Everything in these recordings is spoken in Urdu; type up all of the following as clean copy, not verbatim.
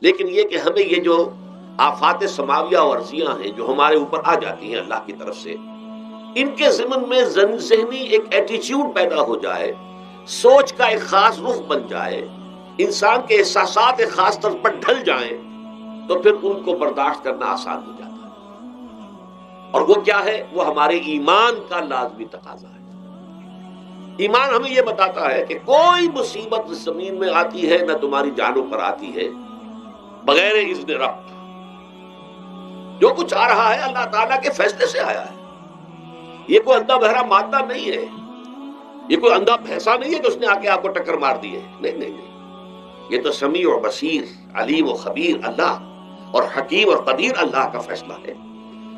لیکن یہ کہ ہمیں یہ جو آفات سماویہ اور ارضیہ ہیں جو ہمارے اوپر آ جاتی ہیں اللہ کی طرف سے، ان کے ضمن میں ذہنی ایک ایٹیچیوڈ پیدا ہو جائے، سوچ کا ایک خاص رخ بن جائے، انسان کے احساسات ایک خاص طرز پر ڈھل جائیں، تو پھر ان کو برداشت کرنا آسان ہو جاتا ہے۔ اور وہ کیا ہے؟ وہ ہمارے ایمان کا لازمی تقاضا ہے۔ ایمان ہمیں یہ بتاتا ہے کہ کوئی مصیبت اس زمین میں آتی ہے نہ تمہاری جانوں پر آتی ہے بغیر اذن رب۔ جو کچھ آ رہا ہے اللہ تعالیٰ کے فیصلے سے آیا ہے۔ یہ کوئی اندھا بہرا مادہ نہیں ہے، یہ کوئی اندھا بھینسا نہیں ہے کہ اس نے آ کے آپ کو ٹکر مار دی ہے، نہیں نہیں نہیں، یہ تو سمیع اور بصیر، علیم و خبیر اللہ اور حکیم اور قدیر اللہ کا فیصلہ ہے۔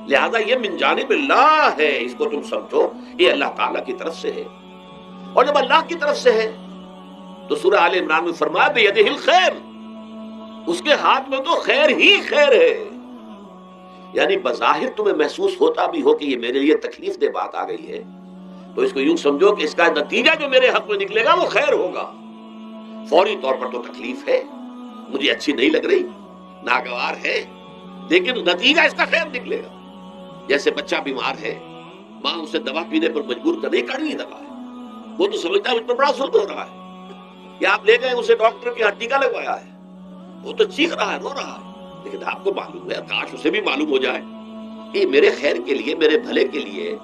لہذا یہ من جانب اللہ ہے، اس کو تم سمجھو یہ اللہ تعالیٰ کی طرف سے ہے۔ اور جب اللہ کی طرف سے ہے تو سورہ آل عمران میں فرمایا بیدہ الخیر، اس کے ہاتھ میں تو خیر ہی خیر ہے۔ یعنی بظاہر تمہیں محسوس ہوتا بھی ہو کہ یہ میرے لیے تکلیف دہ بات آ گئی ہے، تو اس کو یوں سمجھو کہ اس کا نتیجہ جو میرے حق میں نکلے گا وہ خیر ہوگا۔ فوری طور پر تو تکلیف ہے، مجھے اچھی نہیں لگ رہی، ناگوار ہے، لیکن نتیجہ اس کا خیر نکلے گا۔ جیسے بچہ بیمار ہے، ماں اسے دوا پینے پر مجبور کر رہی، کڑوی دوا ہے، وہ تو سمجھتا ہے مجھ پر بڑا ظلم ہو رہا ہے، یا آپ لے گئے اسے ڈاکٹر کے یہاں ٹیکا لگوایا ہے، وہ تو چیخ رہا ہے، رو رہا ہے، لیکن آپ کو معلوم ہے، کاش اسے بھی معلوم ہو جائے کہ میرے خیر کے لیے، میرے بھلے کے لیے،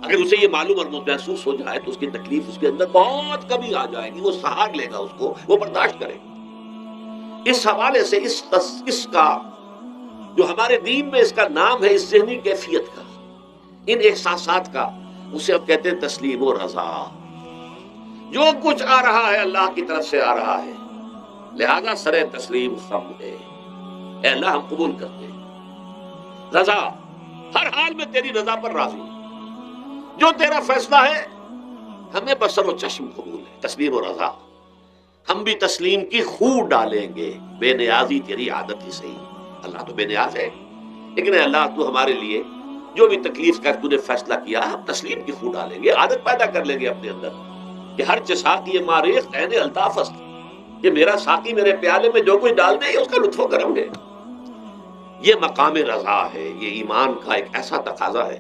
اگر اسے یہ معلوم اور محسوس ہو جائے تو اس کی تکلیف اس کے اندر بہت کمی آ جائے گی، وہ سہار لے گا اس کو، وہ برداشت کرے گا۔ اس حوالے سے اس کا جو ہمارے دین میں اس کا نام ہے، اس ذہنی کیفیت کا، ان احساسات کا، اسے اب کہتے ہیں تسلیم و رضا۔ جو کچھ آ رہا ہے اللہ کی طرف سے آ رہا ہے، لہذا سر تسلیم خم ہے، اے اللہ ہم قبول کرتے ہیں، رضا، ہر حال میں تیری رضا پر راضی ہیں، جو تیرا فیصلہ ہے ہمیں بصر و چشم قبول ہے، تسلیم و رضا۔ ہم بھی تسلیم کی خو ڈالیں گے، بے نیازی تیری عادت ہی صحیح، اللہ تو بے نیاز ہے، لیکن اے اللہ تو ہمارے لیے جو بھی تکلیف کا تو نے فیصلہ کیا، ہم تسلیم کی خو ڈالیں گے، عادت پیدا کر لیں گے اپنے اندر کہ ہر ساقی ماریخ عین الطاف است، کہ میرا ساقی میرے پیالے میں جو کچھ ڈال دے اس کا لطف و کرم ہے۔ یہ مقام رضا ہے، یہ ایمان کا ایک ایسا تقاضا ہے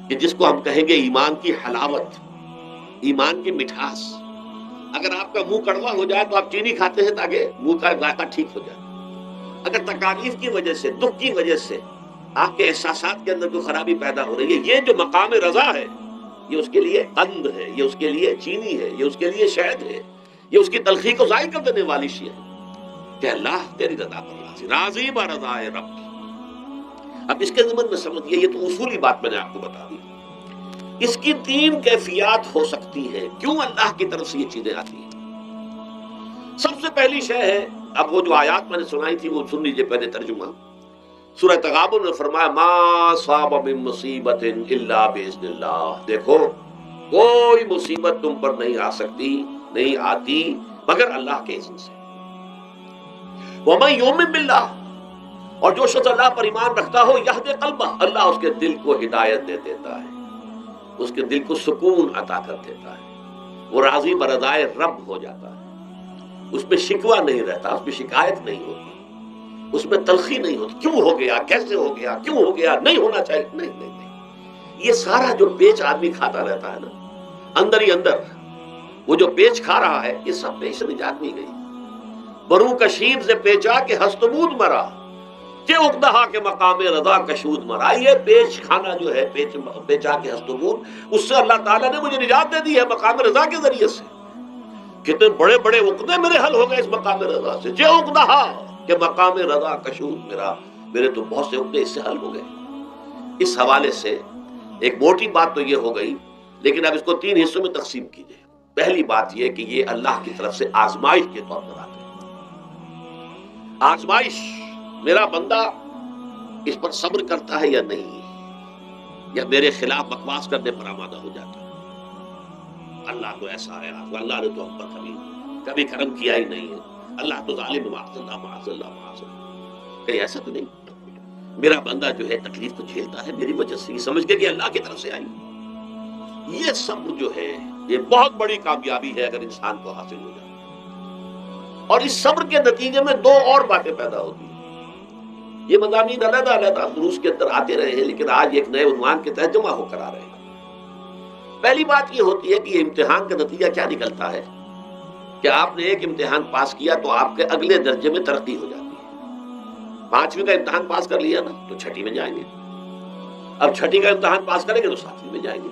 کہ جس کو ہم کہیں گے ایمان کی حلاوت، ایمان کی مٹھاس۔ اگر آپ کا منہ کڑوا ہو جائے تو آپ چینی کھاتے ہیں تاکہ منہ کا ذائقہ ٹھیک ہو جائے۔ اگر تکالیف کی وجہ سے، دکھ کی وجہ سے آپ کے احساسات کے اندر کوئی خرابی پیدا ہو رہی ہے، یہ جو مقام رضا ہے، یہ اس کے لیے قند ہے، یہ اس کے لیے چینی ہے، یہ اس کے لیے شہد ہے، یہ اس کی تلخی کو ضائع کر دینے والی شے ہے کہ اللہ تیری رضا پر راضی، راضی برضائے رب۔ اب اس کے ضمن میں سمجھیے، یہ تو اصولی بات میں نے آپ کو بتا دی، اس کی تین کیفیات ہو سکتی ہیں، کیوں اللہ کی طرف سے یہ چیزیں آتی ہیں۔ سب سے پہلی شے ہے، اب وہ جو آیات میں نے سنائی تھی وہ سن لیجیے پہلے ترجمہ۔ سورہ تغابن میں فرمایا ما صاب من مصیبت الا باذن اللہ، دیکھو کوئی مصیبت تم پر نہیں آ سکتی، نہیں آتی مگر اللہ کے اذن سے۔ ومن یؤمن باللہ، اور جو شخص اللہ پر ایمان رکھتا ہو، یہد قلبہ، اللہ اس کے دل کو ہدایت دے دیتا ہے، اس کے دل کو سکون عطا کر دیتا ہے، وہ راضی برضائے رب ہو جاتا ہے، اس میں شکوہ نہیں رہتا، اس میں شکایت نہیں ہوتی، اس میں تلخی نہیں ہوتی، کیوں ہو گیا، کیسے ہو گیا، کیوں ہو گیا، نہیں ہونا چاہیے، نہیں نہیں نہیں۔ یہ سارا جو پیچ آدمی کھاتا رہتا ہے نا اندر ہی اندر، وہ جو پیچ کھا رہا ہے، یہ سب پیچ سے نجات نہیں گئی۔ برو کشید سے پیچا کے ہستمود مرا، کہ اقدہا کے مقام رضا کشود مرا۔ یہ پیچ کھانا جو ہے، پیچا کے ہستمود، اس سے اللہ تعالیٰ نے مجھے نجات دے دی ہے مقام رضا کے ذریعے سے۔ کتنے بڑے بڑے عقدے میرے حل ہو گئے اس مقام رضا سے، جو اقدہا کہ مقام رضا کشود میرے تو بہت سے عقدے اس سے حل ہو گئے۔ اس حوالے سے ایک موٹی بات تو یہ ہو گئی، لیکن اب اس کو تین حصوں میں تقسیم کیجئے۔ پہلی بات یہ کہ یہ اللہ کی طرف سے آزمائش کے طور پر آتے ہیں۔ آزمائش، میرا بندہ اس پر صبر کرتا ہے یا نہیں، یا میرے خلاف بکواس کرنے پر آمادہ ہو جاتا ہے۔ اللہ تو ایسا ہے، اللہ نے تو ہم پر کبھی کرم کیا ہی نہیں ہے، اللہ تو ظالم، معاذ اللہ معاذ اللہ معاذ اللہ۔ کہیں ایسا تو نہیں، میرا بندہ جو ہے تکلیف کو جھیلتا ہے میری وجہ سے، یہ سمجھ کے کہ اللہ کی طرف سے آئی۔ یہ صبر جو ہے یہ بہت بڑی کامیابی ہے اگر انسان کو حاصل ہو جائے۔ اور اس صبر کے نتیجے میں دو اور باتیں پیدا ہوتی ہیں۔ یہ مضامین علیحدہ علیحدہ دروس کے اندر آتے رہے ہیں، لیکن آج ایک نئے عنوان کے تحت جمع ہو کر آ رہے ہیں۔ پہلی بات یہ ہوتی ہے کہ یہ امتحان کا نتیجہ کیا نکلتا ہے کہ آپ نے ایک امتحان پاس کیا تو آپ کے اگلے درجے میں ترقی ہو جاتی ہے۔ 5ویں کا امتحان پاس کر لیا نا تو 6ٹھی میں جائیں گے، اب 6ٹھی کا امتحان پاس کریں گے تو 7ویں میں جائیں گے،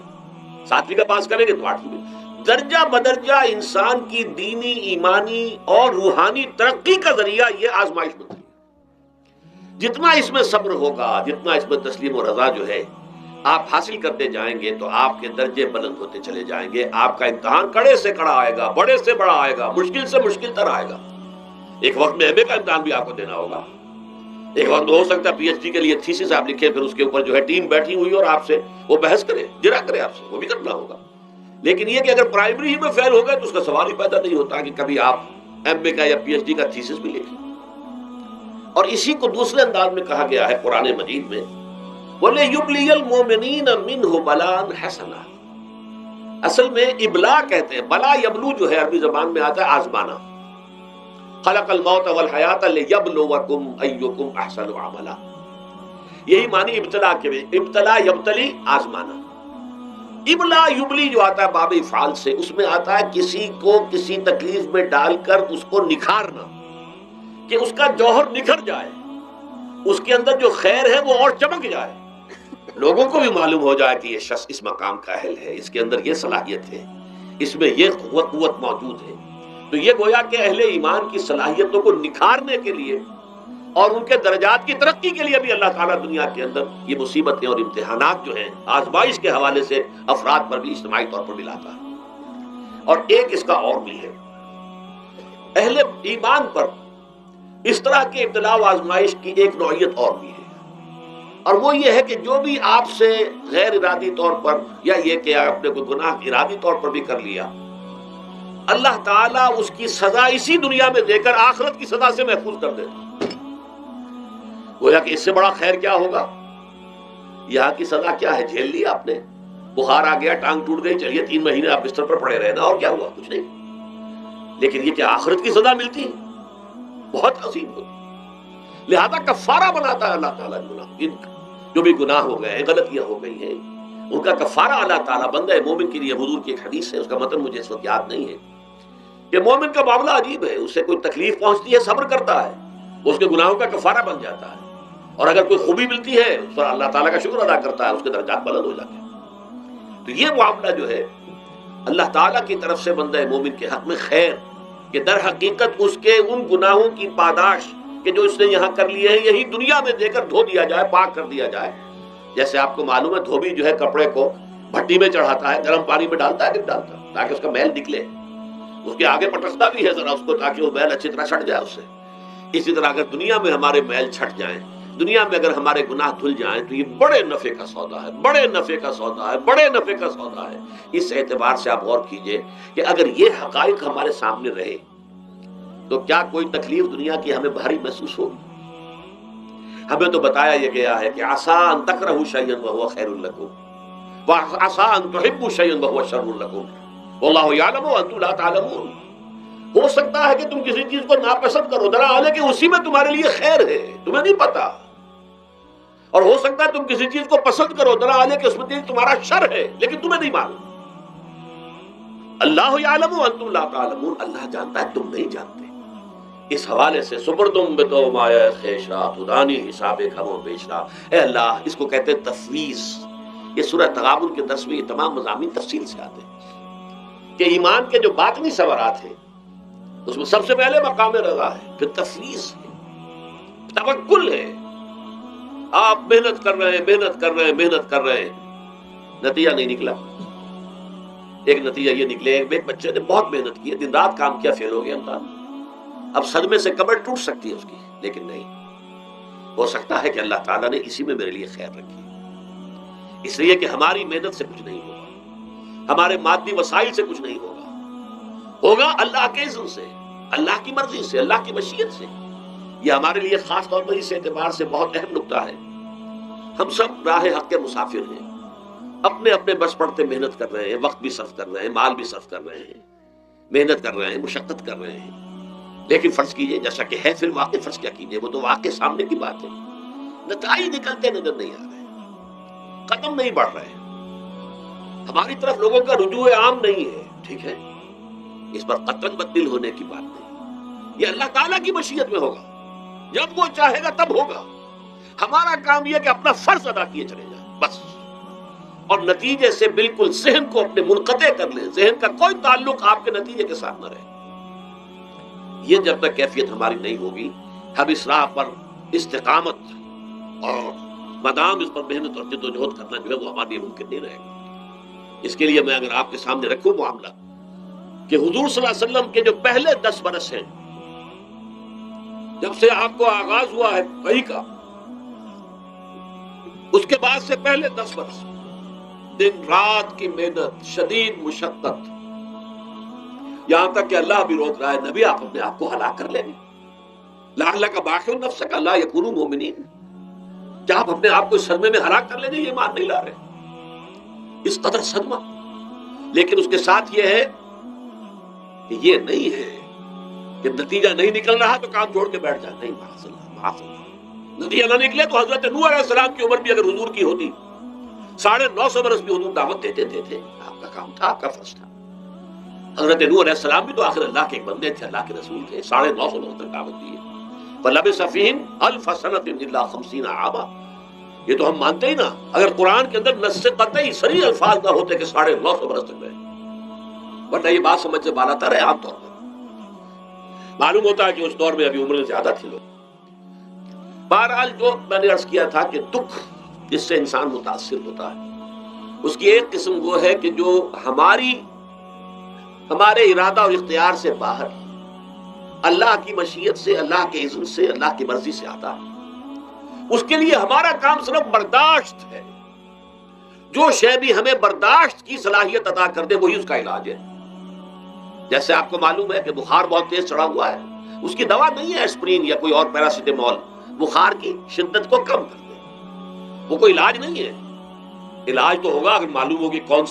7ویں کا پاس کریں گے تو 8ویں میں۔ درجہ بدرجہ انسان کی دینی، ایمانی اور روحانی ترقی کا ذریعہ یہ آزمائش بنتی ہے۔ جتنا اس میں صبر ہوگا، جتنا اس میں تسلیم و رضا جو ہے آپ حاصل کرتے جائیں گے تو آپ کے درجے بلند ہوتے چلے جائیں گے۔ آپ کا امتحان کڑے سے کڑا آئے گا، بڑے سے بڑا آئے گا، مشکل سے مشکل تر آئے گا۔ ایک وقت میں ایم اے کا امتحان بھی آپ کو دینا ہوگا، ایک وقت ہو سکتا ہے پی ایچ ڈی کے لیے تھیسس آپ لکھیں، پھر اس کے اوپر جو ہے ٹیم بیٹھی ہوئی اور آپ سے وہ بحث کرے، جرا کرے آپ سے، وہ بھی کرنا ہوگا۔ لیکن یہ کہ اگر پرائمری ہی میں فیل ہو گئے تو اس کا سوال ہی پیدا نہیں ہوتا کہ کبھی آپ ایم اے کا یا پی ایچ ڈی کا تھیسس بھی لکھیں۔ اور اسی کو دوسرے انداز میں کہا گیا ہے قرآن مجید میں، وَلِيُبْلِيَ الْمُؤْمِنِينَ مِنْهُ بَلَاءً حَسَنًا۔ اصل میں ابلا کہتے ہیں، بلا یبلو جو ہے عربی زبان میں آتا ہے آزمانا۔ خلق الموت والحیات لیبلوکم ایکم احسن عملا، یہی معنی ابتلا کے بھی، ابتلا یبتلی آزمانا۔ ابلا یبلی جو آتا ہے باب افعال سے، اس میں آتا ہے کسی کو کسی تکلیف میں ڈال کر اس کو نکھارنا، کہ اس کا جوہر نکھر جائے، اس کے اندر جو خیر ہے وہ اور چمک جائے، لوگوں کو بھی معلوم ہو جائے کہ یہ شخص اس مقام کا اہل ہے، اس کے اندر یہ صلاحیت ہے، اس میں یہ قوت موجود ہے۔ تو یہ گویا کہ اہل ایمان کی صلاحیتوں کو نکھارنے کے لیے اور ان کے درجات کی ترقی کے لیے بھی اللہ تعالیٰ دنیا کے اندر یہ مصیبتیں اور امتحانات جو ہیں آزمائش کے حوالے سے افراد پر بھی اجتماعی طور پر بھی لاتا ہے۔ اور ایک اس کا اور بھی ہے، اہل ایمان پر اس طرح کے ابتلاء و آزمائش کی ایک نوعیت اور بھی ہے، اور وہ یہ ہے کہ جو بھی آپ سے غیر ارادی طور پر یا یہ کہ آپ نے کوئی گناہ ارادی طور پر بھی کر لیا، اللہ تعالیٰ اس کی سزا اسی دنیا میں دے کر آخرت کی سزا سے محفوظ کر دیتا۔ گویا کہ اس سے بڑا خیر کیا ہوگا؟ یہاں کی سزا کیا ہے؟ جھیل لی آپ نے، بخار آ گیا، ٹانگ ٹوٹ گئی، چلیے 3 مہینے آپ بستر پر پڑے رہے نا، اور کیا ہوا؟ کچھ نہیں۔ لیکن یہ کہ آخرت کی سزا ملتی بہت عظیم ہوتی، لہذا کفارہ بناتا ہے اللہ تعالیٰ گناہ، جو بھی گناہ ہو گئے ہیں، غلطیاں ہو گئی ہیں، ان کا کفارہ اللہ تعالیٰ بندہ مومن کے لیے، حضور کی ایک حدیث ہے، اس کا متن مجھے اس وقت یاد نہیں ہے، کہ مومن کا معاملہ عجیب ہے، اسے کوئی تکلیف پہنچتی ہے صبر کرتا ہے، وہ اس کے گناہوں کا کفارہ بن جاتا ہے، اور اگر کوئی خوبی ملتی ہے اس پر اللہ تعالیٰ کا شکر ادا کرتا ہے، اس کے درجات بلند ہو جاتے ہیں۔ تو یہ معاملہ جو ہے اللہ تعالیٰ کی طرف سے بندہ مومن کے حق میں خیر، کہ در حقیقت اس کے ان گناہوں کی پاداش کہ جو اس نے یہاں کر لیے ہیں یہی دنیا میں دے کر دھو دیا جائے، پاک کر دیا جائے۔ جیسے آپ کو معلوم ہے دھوبی جو ہے کپڑے کو بھٹی میں چڑھاتا ہے، گرم پانی میں ڈالتا ہے، ڈالتا ہے تاکہ اس کا میل نکلے، اس کے آگے پٹکتا بھی ہے ذرا اس کو تاکہ وہ میل اچھی طرح چھٹ جائے اس سے۔ اسی طرح اگر دنیا میں ہمارے میل چھٹ جائیں، دنیا میں اگر ہمارے گناہ دھل جائیں تو یہ بڑے نفع کا سودا ہے، بڑے نفع کا سودا ہے، بڑے نفع کا سودا ہے۔ اس اعتبار سے آپ غور کیجئے کہ اگر یہ حقائق ہمارے سامنے رہے تو کیا کوئی تکلیف دنیا کی ہمیں بھاری محسوس ہوگی؟ ہمیں تو بتایا یہ گیا ہے کہ عسیٰ ان تکرہوا شیئا وہو خیر لکم وعسیٰ ان تحبوا شیئا وہو شر لکم واللہ یعلم وانتم لا تعلمون۔ ہو سکتا ہے کہ تم کسی چیز کو ناپسند کرو، دراصل کہ اسی میں تمہارے لیے خیر ہے، تمہیں نہیں پتا، اور ہو سکتا ہے تم کسی چیز کو پسند کرو، دراصل کہ اس میں تمہارا شر ہے لیکن تمہیں نہیں معلوم۔ اللہ یعلم وانتم لا تعلمون، اللہ جانتا ہے تم نہیں جانتے۔ اس حوالے سے سپردم بتو مایا خیشا خدانی حساب کھمو بیچنا، اے اللہ، اس کو کہتے ہیں تفویض۔ یہ سورہ تغابن کے درس میں یہ تمام مضامین تفصیل سے آتے ہیں کہ ایمان کے جو باطنی ثمرات ہیں اس میں سب سے پہلے مقام رضا ہے، پھر تفویض ہے، توکل ہے۔ آپ محنت کر رہے ہیں، محنت کر رہے ہیں، محنت کر رہے ہیں، نتیجہ نہیں نکلا۔ ایک نتیجہ یہ نکلے، ایک بچے نے بہت محنت کی، دن رات کام کیا، فیل ہو گیا امتحان، اب صدمے سے کمر ٹوٹ سکتی ہے اس کی، لیکن نہیں، ہو سکتا ہے کہ اللہ تعالیٰ نے اسی میں میرے لیے خیر رکھی، اس لیے کہ ہماری محنت سے کچھ نہیں ہوگا، ہمارے مادی وسائل سے کچھ نہیں ہوگا اللہ کے اذن سے، اللہ کی مرضی سے، اللہ کی مشیت سے۔ یہ ہمارے لیے خاص طور پر اس اعتبار سے بہت اہم نکتہ ہے، ہم سب راہ حق کے مسافر ہیں، اپنے اپنے بس پڑتے محنت کر رہے ہیں، وقت بھی صرف کر رہے ہیں، مال بھی صرف کر رہے ہیں، محنت کر رہے ہیں، مشقت کر رہے ہیں، لیکن فرض کیجئے جیسا کہ ہے فی الواقع، فرض کیا کیجئے، وہ تو واقع سامنے کی بات ہے، نتائج نکلتے نظر نہیں آ رہے، قدم نہیں بڑھ رہے، ہماری طرف لوگوں کا رجوع عام نہیں ہے، ٹھیک ہے، اس پر قطعاً بدل ہونے کی بات نہیں، یہ اللہ تعالیٰ کی مشیت میں ہوگا، جب وہ چاہے گا تب ہوگا، ہمارا کام یہ کہ اپنا فرض ادا کیے چلے جائیں بس، اور نتیجے سے بالکل ذہن کو اپنے منقطع کر لیں، ذہن کا کوئی تعلق آپ کے نتیجے کے ساتھ نہ رہے۔ یہ جب تک کیفیت ہماری نہیں ہوگی، ہم اس راہ پر استقامت اور مدام اس پر محنت اور جدوجہد کرنا جو ہے وہ ہمارے لیے ممکن نہیں رہے گا۔ اس کے لیے میں اگر آپ کے سامنے رکھوں معاملہ کہ حضور صلی اللہ علیہ وسلم کے جو پہلے 10 برس ہیں، جب سے آپ کو آغاز ہوا ہے وحی کا، اس کے بعد سے پہلے 10 برس دن رات کی محنت، شدید مشقت، یہاں تک کہ اللہ بھی روک رہا ہے نبی آپ اپنے آپ کو ہلاک کر لیں گے، لعلک باخع نفسک الا یکونوا مؤمنین، کیا آپ اپنے آپ کو اس صدمے میں ہلاک کر لیں گے؟ یہ ایمان نہیں لا رہے، اس قدر صدمہ۔ لیکن اس کے ساتھ یہ ہے کہ یہ نہیں ہے کہ نتیجہ نہیں نکل رہا تو کام چھوڑ کے بیٹھ جائے، نہیں، معاذ اللہ، معاذ اللہ، نتیجہ نہ نکلے تو حضرت نوح علیہ السلام کی عمر بھی اگر حضور کی ہوتی 950 برس بھی حضور دعوت دیتے تھے، آپ کا کام تھا، آپ کا فرض تھا۔ حضرت نوح علیہ السلام بھی تو آخر اللہ کے ایک بندے تھے، اللہ کے رسول تھے، 950 برس تک دعوت دی ہے۔ فَلَبِثَ فِيهِمْ أَلْفَ سَنَةٍ إِلَّا 50 عَامًا، یہ تو ہم مانتے ہی نا، اگر قرآن کے اندر نص قطعی صریح الفاظ نہ ہوتے کہ 950 برس تک رہے، ورنہ یہ بات سمجھ سے بالا تر ہے۔ عام طور پر معلوم ہوتا ہے کہ اس دور میں ابھی عمریں زیادہ تھی لوگ۔ بہرحال جو میں نے عرض کیا تھا کہ دکھ جس سے انسان متاثر ہوتا ہے، اس کی ایک قسم وہ ہے کہ جو ہمارے ارادہ اور اختیار سے باہر، اللہ کی مشیت سے، اللہ کے اذن سے، اللہ کی مرضی سے آتا ہے، اس کے لیے ہمارا کام صرف برداشت ہے۔ جو شے بھی ہمیں برداشت کی صلاحیت عطا کر دے وہی اس کا علاج ہے۔ جیسے آپ کو معلوم ہے کہ بخار بہت تیز چڑھا ہوا ہے، اس کی دوا نہیں ہے ایسپرین یا کوئی اور پیراسیٹامول، بخار کی شدت کو کم کر دے، وہ کوئی علاج نہیں ہے۔ علاج تو ہوگا اگر معلوم ہوگی کون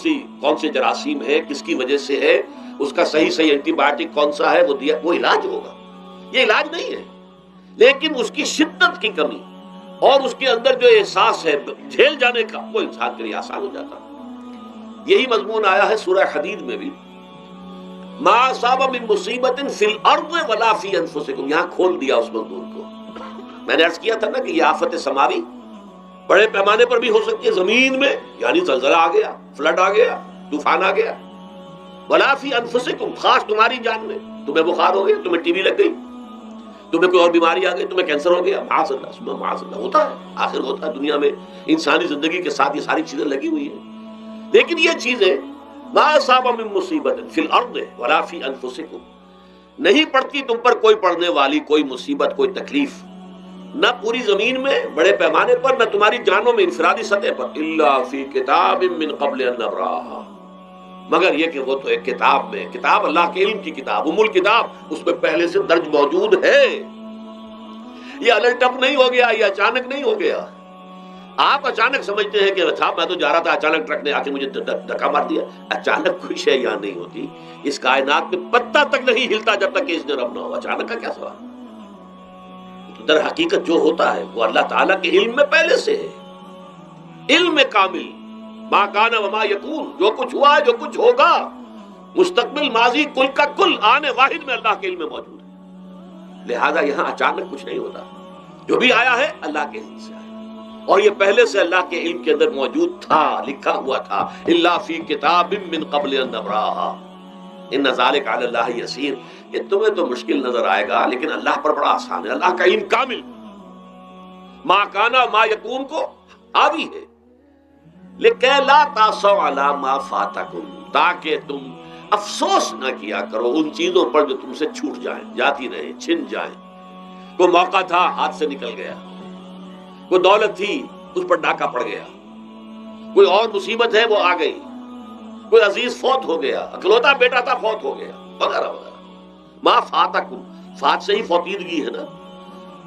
سے جراثیم ہے، کس کی وجہ سے ہے، اس کا صحیح اینٹی بایوٹک کون سا ہے، وہ علاج ہوگا۔ یہ علاج نہیں ہے، لیکن اس کی شدت کی کمی اور اس کے اندر جو احساس ہے جھیل جانے کا، وہ انسان کے لیے آسان ہو جاتا۔ یہی مضمون آیا ہے سورہ حدید میں بھی، ما اصاب من مصیبت فی الارض ولا فی انفسکم، یہاں کھول دیا اس مضمون کو۔ میں نے عرض کیا تھا نا کہ یہ آفت سماوی بڑے پیمانے پر بھی ہو سکتی ہے، زمین میں یعنی زلزلہ آ گیا، فلڈ آ گیا، طوفان آ گیا، ولا فی انفسکم، خاص تمہاری جان میں، تمہیں بخار ہو گیا، تمہیں ٹی بی لگ گئی، تمہیں کوئی اور بیماری آ گئی، تمہیں کینسر ہو گیا، معاذ اللہ ثم معاذ اللہ، ہوتا ہے، آخر ہوتا ہے، دنیا میں انسانی زندگی کے ساتھ یہ ساری چیزیں لگی ہوئی ہیں۔ لیکن یہ چیزیں ما اصاب من مصیبت فی الارض ولا فی انفسکم، نہیں پڑتی تم پر کوئی پڑنے والی کوئی مصیبت، کوئی تکلیف، نہ پوری زمین میں بڑے پیمانے پر، نہ تمہاری جانوں میں انفرادی سطح پر، الا فی کتاب من قبل ان نبراها، مگر یہ کہ وہ تو ایک کتاب میں، کتاب اللہ کے علم کی کتاب، ام الکتاب، اس میں پہلے سے درج موجود ہے۔ یہ الٹ اپ نہیں ہو گیا، یہ اچانک نہیں ہو گیا۔ آپ اچانک سمجھتے ہیں کہ صاحب میں تو جا رہا تھا، اچانک ٹرک نے آ کے مجھے دھکا مار دیا۔ اچانک کوئی شے یہاں نہیں ہوتی، اس کائنات میں پتہ تک نہیں ہلتا جب تک کہ اس نے رب نہ ہو۔ اچانک کا کیا سوال؟ در حقیقت جو ہوتا ہے وہ اللہ تعالیٰ کے علم میں پہلے سے ہے، علم کامل، ما کان وما یکون، جو کچھ ہوا ہے، جو کچھ ہوگا، مستقبل، ماضی، کل کا کل آنے واحد میں اللہ کے علم میں موجود ہے۔ لہذا یہاں اچانک کچھ نہیں ہوتا، جو بھی آیا ہے اللہ کے علم سے آیا، اور یہ پہلے سے اللہ کے علم کے اندر موجود تھا، لکھا ہوا تھا، الا فی کتاب من قبل ان نبراها ان ذلک علی اللہ یسیر۔ یہ تمہیں تو مشکل نظر آئے گا لیکن اللہ پر بڑا آسان ہے، اللہ کا علم کامل، ما کانا ما یکون کو حاوی ہے۔ لکہ لا تاسوا علی ما فاتکم، تاکہ تم افسوس نہ کیا کرو ان چیزوں پر جو تم سے چھوٹ جائیں، جاتی رہیں، چھن جائیں۔ کوئی موقع تھا ہاتھ سے نکل گیا، کوئی دولت تھی اس پر ڈاکہ پڑ گیا، کوئی اور مصیبت ہے وہ آ گئی، کوئی عزیز فوت ہو گیا، اکلوتا بیٹا تھا فوت ہو گیا، وغیرہ وغیرہ۔ ما فاتکم، فات سے ہی فوتیدگی ہے نا،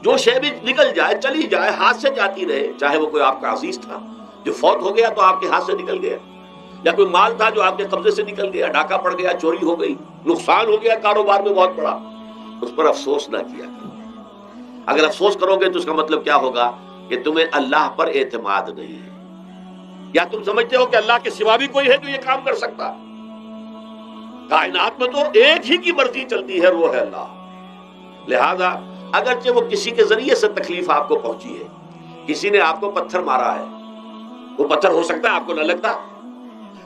جو شے بھی نکل جائے، چلی جائے، ہاتھ سے جاتی رہے، چاہے وہ کوئی آپ کا عزیز تھا جو فوت ہو گیا تو آپ کے ہاتھ سے نکل گیا، یا کوئی مال تھا جو آپ کے قبضے سے نکل گیا، ڈاکہ پڑ گیا، چوری ہو گئی، نقصان ہو گیا کاروبار میں بہت بڑا، اس پر افسوس نہ کیا کرو۔ اگر افسوس کرو گے تو اس کا مطلب کیا ہوگا کہ تمہیں اللہ پر اعتماد نہیں ہے، یا تم سمجھتے ہو کہ اللہ کے سوا بھی کوئی ہے جو یہ کام کر سکتا۔ کائنات میں تو ایک ہی کی مرضی چلتی ہے، وہ ہے اللہ۔ لہذا اگرچہ وہ کسی کے ذریعے سے تکلیف آپ کو پہنچی ہے، کسی نے آپ کو پتھر مارا ہے، وہ پتھر ہو سکتا ہے آپ کو نہ لگتا،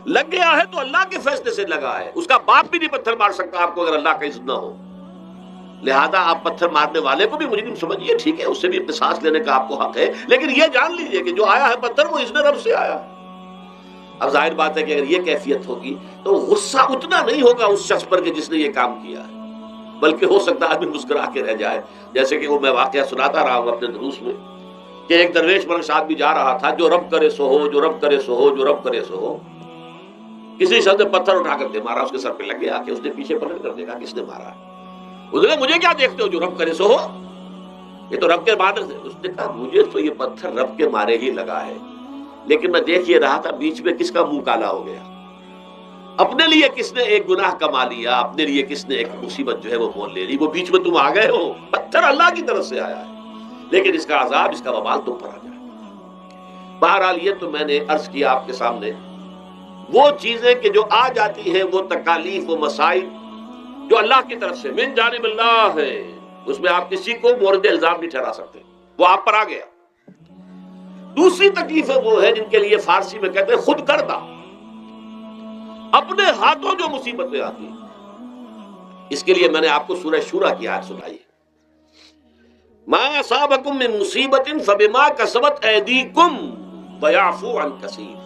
لگ گیا ہے تو اللہ کے فیصلے سے لگا ہے، اس کا باپ بھی نہیں پتھر مار سکتا آپ کو اگر اللہ کا عزت نہ ہو۔ لہذا آپ پتھر مارنے والے کو بھی مجرم سمجھیے، ٹھیک ہے، اس سے بھی قصاص لینے کا آپ کو حق ہے، لیکن یہ جان لیجئے کہ جو آیا ہے پتھر وہ اس نے رب سے آیا ہے۔ اب ظاہر بات ہے کہ اگر یہ کیفیت ہوگی تو غصہ اتنا نہیں ہوگا اس شخص پر کہ جس نے یہ کام کیا ہے، بلکہ ہو سکتا ہے آدمی مسکرا کے رہ جائے، جیسے کہ وہ میں واقعہ سناتا رہا ہوں اپنے دروس میں کہ ایک درویش منش آدمی جا رہا تھا، جو رب کرے سو ہو، جو رب کرے سو ہو، جو رب کرے سو ہو۔ کسی شخص نے پتھر اٹھا کر دے مارا، اس کے سر پہ لگ گیا کہ اس نے پیچھے پلٹ کر دیکھا کس نے مارا ہے۔ اس نے کہا مجھے کیا دیکھتے ہو، جو رب کرے سو ہو، یہ تو رب کے مارے سے۔ اس نے کہا مجھے تو یہ پتھر رب کے مارے ہی لگا ہے، لیکن میں دیکھ یہ رہا تھا بیچ میں کس کا منہ کالا ہو گیا، اپنے لیے کس نے ایک گناہ کما لیا، اپنے لیے کس نے ایک مصیبت جو ہے وہ مول لے لی، وہ بیچ میں تم آ گئے ہو۔ پتھر اللہ کی طرف سے آیا ہے، لیکن اس کا عذاب، اس کا وبال تم پر آ جائے۔ بہرحال یہ تو میں نے عرض کیا آپ کے سامنے، وہ چیزیں کہ جو آ جاتی ہیں، وہ تکالیف و مسائل جو اللہ کی طرف سے من جانب اللہ ہے، اس میں آپ کسی کو مورد الزام نہیں ٹھہرا سکتے، وہ آپ پر آ گیا۔ دوسری تکلیفیں وہ ہیں جن کے لیے فارسی میں کہتے ہیں خود کردہ، اپنے ہاتھوں جو مصیبتیں آتی ہیں۔ اس کے لیے میں نے آپ کو سورہ شورى کی آیت سنائی ہے، ما اصابکم من مصیبت فبما کسبت ایدیکم ویعفو عن کثیر۔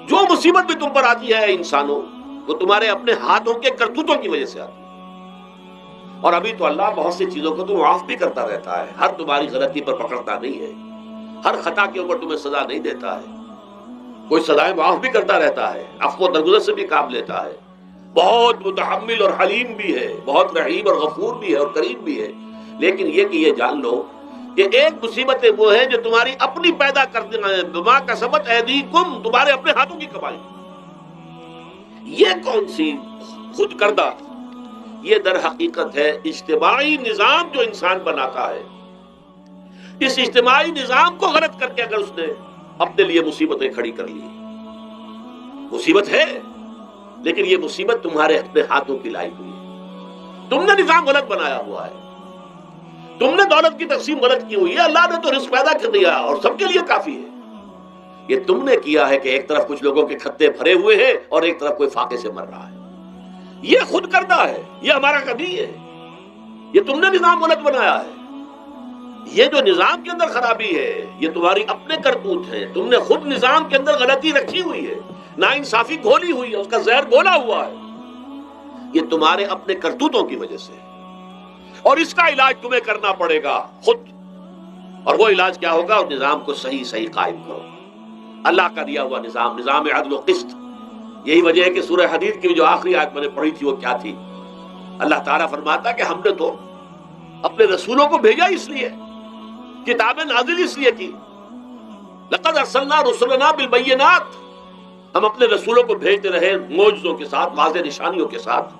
جو مصیبت بھی تم پر آتی ہے انسانوں، وہ تمہارے اپنے ہاتھوں کے کرتوتوں کی وجہ سے آتی ہے، اور ابھی تو اللہ بہت سی چیزوں کو تو معاف بھی کرتا رہتا ہے، ہر تمہاری غلطی پر پکڑتا نہیں ہے، ہر خطا کے اوپر تمہیں سزا نہیں دیتا ہے، کوئی سزائیں معاف بھی کرتا رہتا ہے، عفو و درگزر سے بھی کام لیتا ہے، بہت متحمل اور حلیم بھی ہے، بہت رحیم اور غفور بھی ہے اور کریم بھی ہے۔ لیکن یہ کہ یہ جان لو کہ ایک مصیبتیں وہ ہیں جو تمہاری اپنی پیدا کر دینا ہے، بما کسبت ایدیکم، تمہارے اپنے ہاتھوں کی کمائی۔ یہ کون سی خود کردہ؟ یہ در حقیقت ہے اجتماعی نظام جو انسان بناتا ہے، اس اجتماعی نظام کو غلط کر کے اگر اس نے اپنے لیے مصیبتیں کھڑی کر لی۔ مصیبت ہے، لیکن یہ مصیبت تمہارے اپنے ہاتھوں کی لائی ہوئی ہے، تم نے نظام غلط بنایا ہوا ہے، تم نے دولت کی تقسیم غلط کی ہوئی ہے، اللہ نے تو رزق پیدا کر دیا اور سب کے لیے کافی ہے، یہ تم نے کیا ہے کہ ایک طرف کچھ لوگوں کے کھتے بھرے ہوئے ہیں اور ایک طرف کوئی فاقے سے مر رہا ہے، یہ خود کردہ ہے، یہ ہمارا کبھی ہے، یہ تم نے نظام غلط بنایا ہے، یہ جو نظام کے اندر خرابی ہے یہ تمہاری اپنے کرتوت ہے، تم نے خود نظام کے اندر غلطی رکھی ہوئی ہے، ناانصافی گھولی ہوئی ہے، اس کا زہر گھولا ہوا ہے، یہ تمہارے اپنے کرتوتوں کی وجہ سے ہے، اور اس کا علاج تمہیں کرنا پڑے گا خود، اور وہ علاج کیا ہوگا؟ اور نظام کو صحیح قائم کرو، اللہ کا دیا ہوا نظام، نظام عدل و قسط۔ یہی وجہ ہے کہ سورہ حدید کی جو آخری آیت میں نے پڑھی تھی وہ کیا تھی؟ اللہ تعالیٰ فرماتا کہ ہم نے تو اپنے رسولوں کو بھیجا اس لیے، کتابیں نازل اس لیے کی، لقد ارسلنا رسلنا بالبینات، ہم اپنے رسولوں کو بھیجتے رہے معجزوں کے ساتھ، واضح نشانیوں کے ساتھ،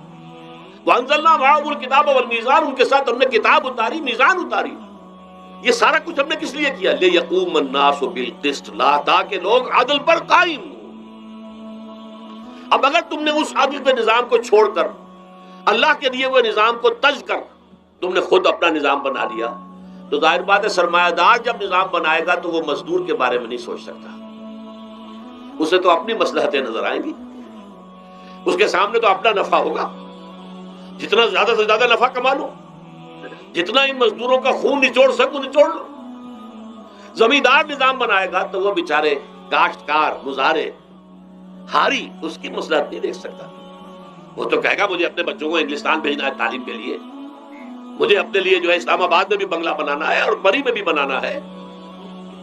وانزلنا معهم الکتاب والمیزان، ان کے ساتھ ہم نے کتاب اتاری، میزان اتاری، یہ سارا کچھ ہم نے کس لیے کیا؟ لیقوم الناس بالقسط، تاکہ لوگ عدل پر قائم ہوں۔ اب اگر تم نے اس عدل کے نظام کو چھوڑ کر اللہ کے دیے ہوئے نظام کو تج کر تم نے خود اپنا نظام بنا لیا، تو ظاہر بات ہے سرمایہ دار جب نظام بنائے گا تو وہ مزدور کے بارے میں نہیں سوچ سکتا، اسے تو اپنی مصلحتیں نظر آئیں گی، اس کے سامنے تو اپنا نفع ہوگا، جتنا زیادہ سے زیادہ نفع کما لو، جتنا ان مزدوروں کا خون نچوڑ سکو نچوڑ لو۔ زمیندار نظام بنائے گا تو وہ بیچارے کاشتکار مزارے ہاری اس کی مصلحت نہیں دیکھ سکتا، وہ تو کہے گا مجھے اپنے بچوں کو انگلستان بھیجنا ہے تعلیم کے لیے، مجھے اپنے لیے جو ہے اسلام آباد میں بھی بنگلہ بنانا ہے اور مری میں بھی بنانا ہے،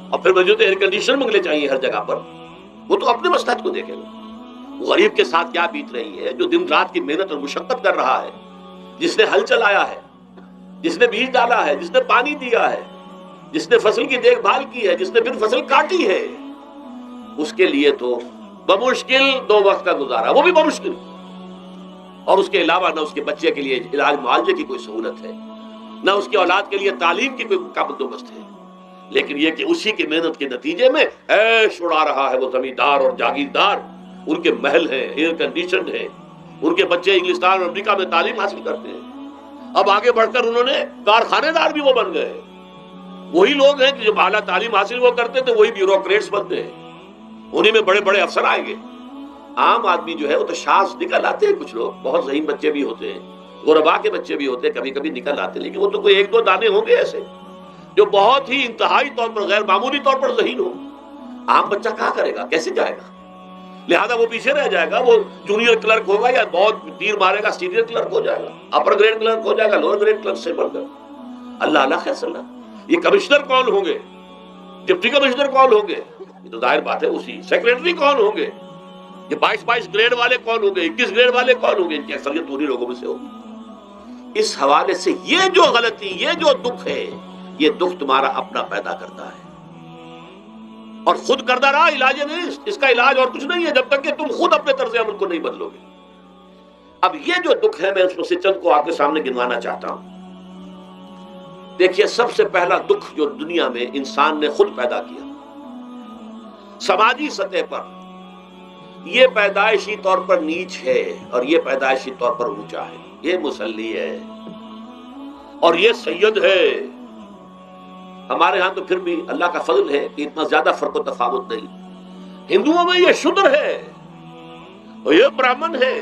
اور پھر مجھے تو ایئر کنڈیشن بنگلے چاہیے ہر جگہ پر، وہ تو اپنے مصلحت کو دیکھے گا۔ غریب کے ساتھ کیا بیت رہی ہے جو دن رات کی محنت اور مشقت کر رہا ہے، جس نے ہل چلایا ہے، جس نے بیج ڈالا ہے، جس نے پانی دیا ہے، جس نے فصل کی دیکھ بھال کی ہے، جس نے پھر فصل کاٹی ہے، اس کے لیے تو بمشکل 2 وقت کا گزارا، وہ بھی بمشکل، اور اس کے علاوہ نہ اس کے بچے کے لیے علاج معالجے کی کوئی سہولت ہے، نہ اس کی اولاد کے لیے تعلیم کی کوئی کا بندوبست ہے، لیکن یہ کہ اسی کی محنت کے نتیجے میں عیش اڑا رہا ہے وہ زمیندار اور جاگیردار، ان کے محل ہیں، ایئر کنڈیشنڈ ہیں، ان کے بچے انگلستان اور امریکہ میں تعلیم حاصل کرتے ہیں، اب آگے بڑھ کر انہوں نے کارخانے دار بھی وہ بن گئے، وہی لوگ ہیں کہ جو اعلیٰ تعلیم حاصل وہ کرتے تھے وہی بیوروکریٹس بنتے ہیں، انہیں میں بڑے بڑے افسر آئیں گے۔ عام آدمی جو ہے وہ تو شاذ نکل آتے ہیں، کچھ لوگ بہت ذہین بچے بھی ہوتے ہیں، غربا کے بچے بھی ہوتے ہیں، کبھی کبھی نکل آتے ہیں، لیکن وہ تو کوئی ایک دو دانے ہوں گے ایسے جو بہت ہی انتہائی طور پر غیر معمولی طور پر ذہین ہو۔ عام بچہ کہاں کرے گا، کیسے جائے گا؟ لہذا وہ پیچھے رہ جائے گا، وہ جونیئر کلرک ہوگا یا بہت تیر مارے گا سینئر کلرک ہو جائے گا، اپر گریڈ کلرک ہو جائے گا لوور گریڈ کلرک سے بڑھ کر۔ اللہ اللہ خیر صلی اللہ، یہ کمشنر کون ہوں گے، ڈپٹی کمشنر کون ہوں گے، یہ تو ظاہر بات ہے اسی، سیکریٹری کون ہوں گے، یہ 22 گریڈ والے کون ہوں گے، 21 گریڈ والے کون ہوں گے، ان کی اکثریت انہی لوگوں میں سے ہوگی۔ اس حوالے سے یہ جو غلطی، یہ جو دکھ ہے، یہ دکھ تمہارا اپنا پیدا کرتا ہے، اور خود کردہ رہا علاج نہیں، اس کا علاج اور کچھ نہیں ہے جب تک کہ تم خود اپنے طرز عمل کو نہیں بدلو گے۔ اب یہ جو دکھ ہے میں اس میں سے چند کو آپ کے سامنے گنوانا چاہتا ہوں۔ دیکھیے، سب سے پہلا دکھ جو دنیا میں انسان نے خود پیدا کیا سماجی سطح پر، یہ پیدائشی طور پر نیچ ہے اور یہ پیدائشی طور پر اونچا ہے، یہ مسلی ہے اور یہ سید ہے۔ ہمارے ہاں تو پھر بھی اللہ کا فضل ہے کہ اتنا زیادہ فرق و تفاوت نہیں، ہندوؤں میں یہ شودر ہے اور یہ برہمن ہے،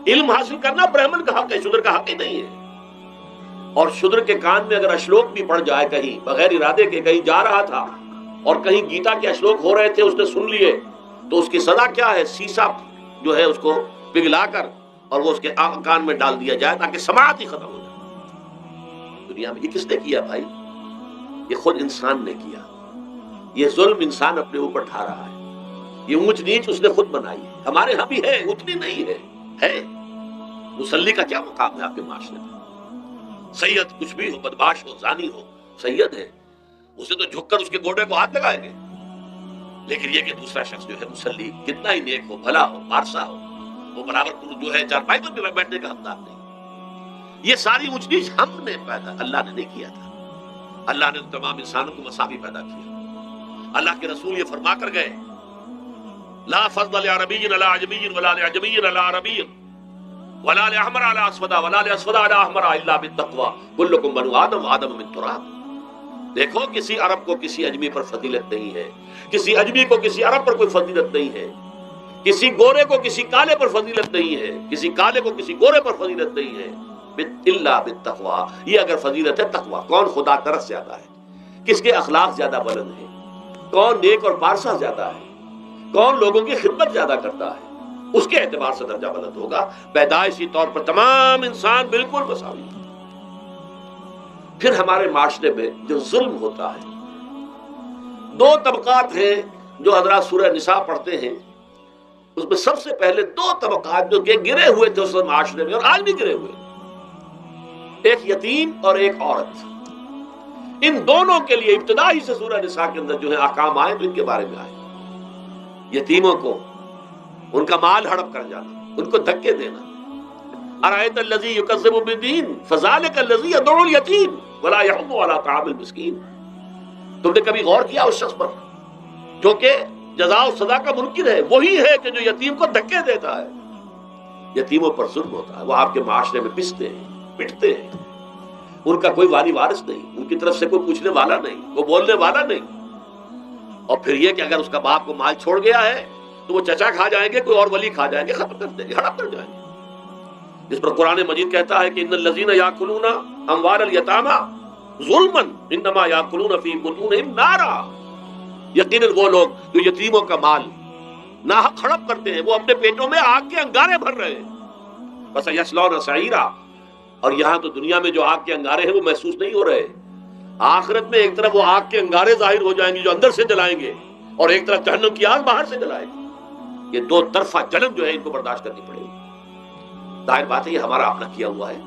علم حاصل کرنا برہمن کا حق ہے، شودر کا حق ہی نہیں ہے۔ اور شودر کے کان میں اگر اشلوک بھی پڑ جائے کہیں بغیر ارادے کے، کہیں جا رہا تھا اور کہیں گیتا کے اشلوک ہو رہے تھے اس نے سن لیے، تو اس کی سزا کیا ہے؟ سیسا جو ہے اس کو پگھلا کر اور وہ اس کے کان میں ڈال دیا جائے تاکہ سماعت ہی ختم ہو جائے۔ دنیا میں یہ کس نے کیا بھائی؟ یہ خود انسان نے کیا۔ یہ ظلم انسان اپنے اوپر ڈھا رہا ہے، یہ اونچ نیچ اس نے خود بنائی ہے۔ ہمارے ہاں بھی ہے، اتنی نہیں ہے۔ مسلی کا کیا مقام ہے آپ کے معاشرے میں؟ سید کچھ بھی ہو، بدماش ہو، زانی ہو، سید ہے، اسے تو جھک کر اس کے گوڑے کو ہاتھ لگائیں گے، لیکن یہ کہ دوسرا شخص جو ہے مسلی کتنا ہی نیک ہو، بھلا ہو، پارسا ہو، وہ برابر جو ہے چارپائی پر بھی بیٹھنے کا حقدار نہیں۔ یہ ساری اونچ نیچ ہم نے پیدا، اللہ نے نہیں کیا تھا۔ اللہ نے تمام انسانوں کو مساوی پیدا کیا۔ اللہ کے رسول یہ فرما کر گئے، لا فضل لعربی علی عجمی ولا لعجمی علی عربی ولا لأحمر علی اسود ولا لأسود علی احمر الا بالتقوی کلکم بنو آدم آدم من تراب۔ دیکھو، کسی عرب کو کسی اجمی پر فضیلت نہیں ہے، کسی اجمی کو کسی عرب پر کوئی فضیلت نہیں ہے، کسی گورے کو کسی کالے پر فضیلت نہیں ہے، کسی کالے کو کسی گورے پر فضیلت نہیں ہے، الا بالتقوی۔ یہ اگر فضیلت ہے تقوی، کون خدا ترس زیادہ ہے، کس کے اخلاق زیادہ بلند ہیں، کون نیک اور پارسا زیادہ ہے، کون لوگوں کی خدمت زیادہ کرتا ہے، اس کے اعتبار سے درجہ بلند ہوگا۔ پیدائشی طور پر تمام انسان بالکل مساوی ہیں۔ پھر ہمارے معاشرے میں جو ظلم ہوتا ہے، دو طبقات ہیں جو حضرات سورہ نساء پڑھتے ہیں، اس میں سب سے پہلے دو طبقات جو کہ گرے ہوئے تھے اس معاشرے میں اور آج بھی گرے ہوئے، ایک یتیم اور ایک عورت۔ ان دونوں کے لیے ابتدائی سے سورہ نساء کے اندر جو ہے احکام آئے تو ان کے بارے میں آئے۔ یتیموں کو ان کا مال ہڑپ کر جانا، ان کو دھکے دینا۔ ارأیت الذی یکذب بالدین فذلک الذی یدعو الیتیم ولا یحض علی طعام المسکین۔ تم نے کبھی غور کیا اس شخص پر جو کہ جزا و سزا کا منکر ہے؟ وہی ہے کہ جو یتیم کو دھکے دیتا ہے۔ یتیموں پر ظلم ہوتا ہے، وہ آپ کے معاشرے میں پستے ہیں، پٹتے ہیں، ان کا کوئی والی وارث نہیں، ان کی طرف سے کوئی پوچھنے والا نہیں، کوئی بولنے والا نہیں۔ اور پھر یہ کہ اگر اس کا باپ کو مال چھوڑ گیا ہے تو وہ چچا کھا جائیں گے، کوئی اور ولی کھا جائیں گے، ختم کر دیں گے، ہڑپ کر جائیں گے۔ جس پر قرآن مجید کہتا ہے کہ ان الذین یاکلون اموال الیتامی ظلما انما یاکلون فی بطونہم نارا۔ یقیناً وہ لوگ جو یتیموں کا مال ناحق ہڑپ کرتے ہیں وہ اپنے پیٹوں میں آگ کے انگارے بھر رہے ہیں۔ بس یصلون سعیرا۔ اور یہاں تو دنیا میں جو آگ کے انگارے ہیں وہ محسوس نہیں ہو رہے، آخرت میں ایک طرف وہ آگ کے انگارے ظاہر ہو جائیں گے جو اندر سے جلائیں گے، اور ایک طرف جہنم کی آگ باہر سے جلائے گی۔ یہ دو طرفہ جلن جو ہے ان کو برداشت کرنی پڑے گی۔ ظاہر بات ہے یہ ہمارا اپنا کیا ہوا ہے،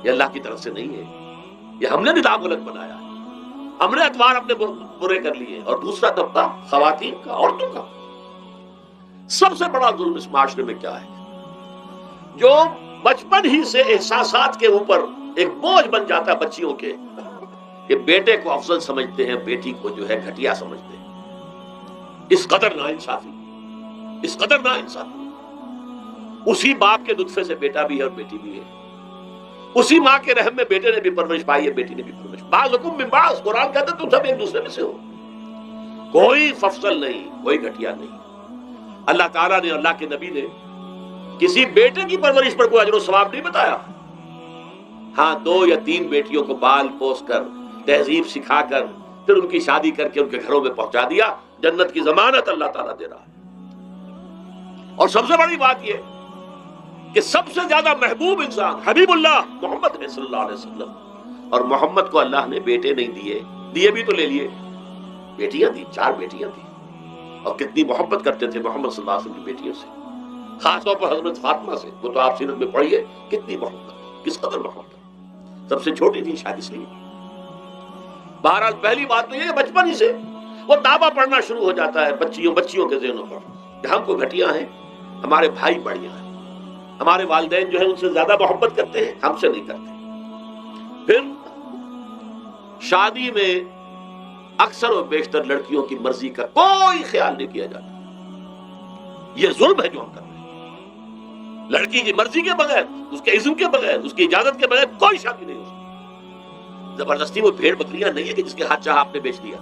یہ اللہ کی طرف سے نہیں ہے، یہ ہم نے نظام غلط بنایا ہے، ہم نے اتوار اپنے برے کر لیے۔ اور دوسرا طبقہ خواتین کا، عورتوں کا۔ سب سے بڑا ظلم اس معاشرے میں کیا ہے؟ جو بچپن ہی سے احساسات کے اوپر ایک بوجھ بن جاتا ہے بچیوں کے، کہ بیٹے کو افضل سمجھتے ہیں، بیٹی کو جو ہے گھٹیا سمجھتے ہیں. اس قدر ناانصافی، اس قدر ناانصافی. اسی باپ کے نطفے سے بیٹا بھی ہے اور بیٹی بھی ہے، اسی ماں کے رحم میں بیٹے نے بھی پرورش پائی ہے، بیٹی نے بھی پرورش. بعضکم من بعض، قرآن کہتا ہے تم سب ایک دوسرے میں سے ہو، کوئی فصل نہیں، کوئی گھٹیا نہیں. اللہ تعالیٰ نے، اللہ کے نبی نے کسی بیٹے کی پرورش پر کوئی اجر و ثواب نہیں بتایا. ہاں 2 یا 3 بیٹیوں کو بال پوس کر، تہذیب سکھا کر، پھر ان کی شادی کر کے ان کے گھروں میں پہنچا دیا. جنت کی ضمانت اللہ تعالیٰ دے رہا ہے. اور سب سے بڑی بات یہ کہ سب سے زیادہ محبوب انسان حبیب اللہ محمد صلی اللہ علیہ وسلم، اور محمد کو اللہ نے بیٹے نہیں دیے، دیے بھی تو لے لیے، بیٹیاں دی، 4 بیٹیاں دی. اور کتنی محبت کرتے تھے محمد صلی اللہ علیہ وسلم کی بیٹیوں سے، خاص طور پر حضرت فاطمہ سے. وہ تو آپ سیرت میں پڑھیے کتنی محبت، کس قدر محبت. سب سے چھوٹی تھی شاید اس لیے. بہرحال پہلی بات تو یہ بچپن ہی سے وہ دعویٰ پڑھنا شروع ہو جاتا ہے بچیوں کے ذہنوں پر کہ ہم کو گھٹیا ہیں، ہمارے بھائی بڑھیا ہیں، ہمارے والدین جو ہیں ان سے زیادہ محبت کرتے ہیں، ہم سے نہیں کرتے. پھر شادی میں اکثر و بیشتر لڑکیوں کی مرضی کا کوئی خیال نہیں کیا جاتا. یہ ظلم ہے جو ہم کر رہے ہیں. لڑکی کی مرضی کے بغیر، اس کے اذن کے بغیر، اس کی اجازت کے بغیر کوئی شادی نہیں ہو سکتی. زبردستی وہ بھیڑ بکریاں نہیں ہے کہ جس کے ہاتھ چاہا آپ نے بیچ دیا.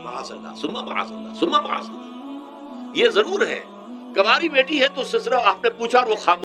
معاذ اللہ ثم معاذ اللہ ثم معاذ اللہ. یہ ضرور ہے کنواری بیٹی ہے تو اس سے صرف آپ نے پوچھا اور وہ خاموش